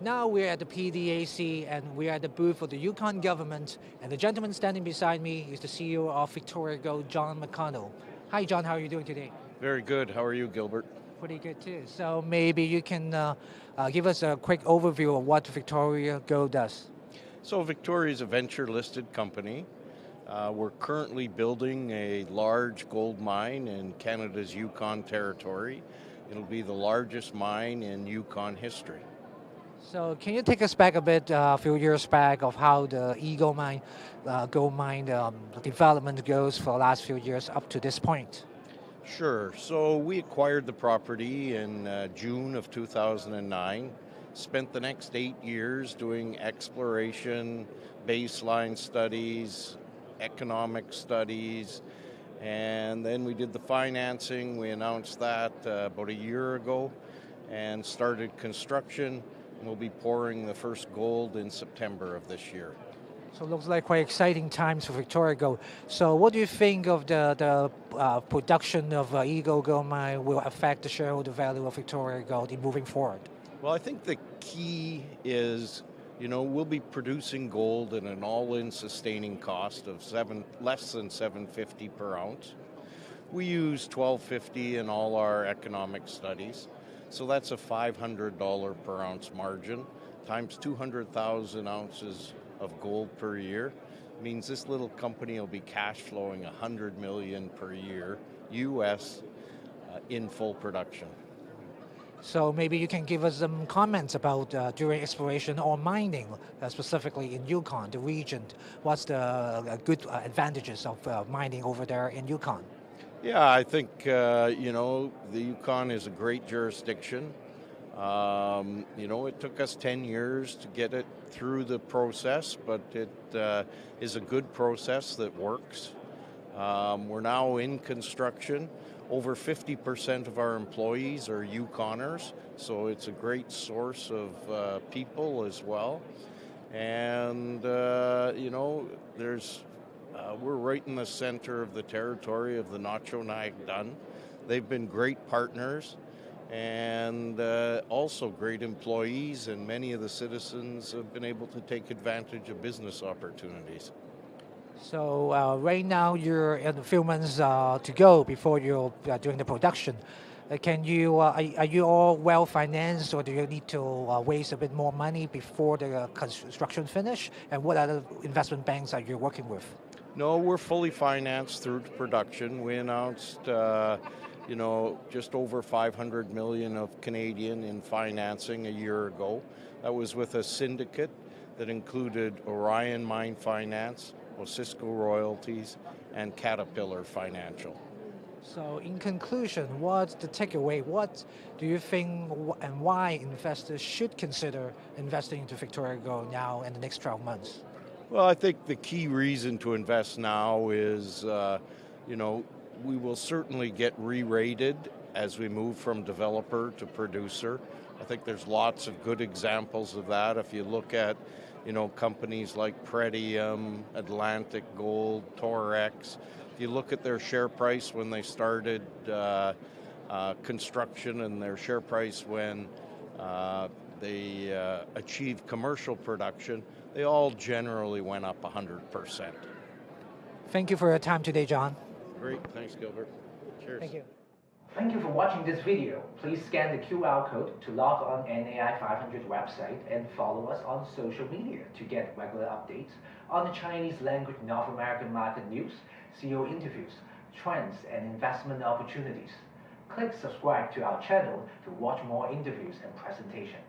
Now we're at the PDAC and we're at the booth of the Yukon government, and the gentleman standing beside me is the CEO of Victoriagold, John McConnell. Hi John, how are you doing today? Very good. How are you, Gilbert? Pretty good too. So maybe you can give us a quick overview of what Victoriagold does. So Victoria is a venture-listed company. We're currently building a large gold mine in Canada's Yukon territory. It'll be the largest mine in Yukon history. So can you take us back a bit, a few years back, of how the Eagle Mine, gold mine development goes for the last few years up to this point? Sure. So we acquired the property in June of 2009, spent the next 8 years doing exploration, baseline studies, economic studies, and then we did the financing. We announced that about a year ago and started construction. We'll be pouring the first gold in September of this year. So it looks like quite exciting times for Victoriagold. So what do you think of the production of Eagle Gold Mine will affect the shareholder value of Victoriagold in moving forward? Well, I think the key is, we'll be producing gold at an all-in sustaining cost of less than $750 per ounce. We use $12.50 in all our economic studies. So that's a $500 per ounce margin times 200,000 ounces of gold per year. Means this little company will be cash flowing $100 million per year US in full production. So maybe you can give us some comments about during exploration or mining, specifically in Yukon, the region. What's the good advantages of mining over there in Yukon? Yeah, I think, the Yukon is a great jurisdiction. It took us 10 years to get it through the process, but it is a good process that works. We're now in construction. Over 50% of our employees are Yukoners, so it's a great source of people as well. And, we're right in the center of the territory of the Nacho-Nag-Dun. They've been great partners and also great employees, and many of the citizens have been able to take advantage of business opportunities. So right now you're in a few months to go before you're doing the production. Are you all well financed, or do you need to raise a bit more money before the construction finish? And what other investment banks are you working with? No, we're fully financed through to production. We announced, just over 500 million of Canadian in financing a year ago. That was with a syndicate that included Orion Mine Finance, Osisko Royalties, and Caterpillar Financial. So in conclusion, what's the takeaway? What do you think and why investors should consider investing into Victoriagold now in the next 12 months? Well, I think the key reason to invest now is, we will certainly get re-rated as we move from developer to producer. I think there's lots of good examples of that. If you look at, companies like Pretium, Atlantic Gold, Torex, if you look at their share price when they started construction and their share price when they achieved commercial production, they all generally went up 100%. Thank you for your time today, John. Great. Thanks, Gilbert. Cheers. Thank you. Thank you for watching this video. Please scan the QR code to log on NAI 500 website and follow us on social media to get regular updates on the Chinese language North American market news, CEO interviews, trends, and investment opportunities. Click subscribe to our channel to watch more interviews and presentations.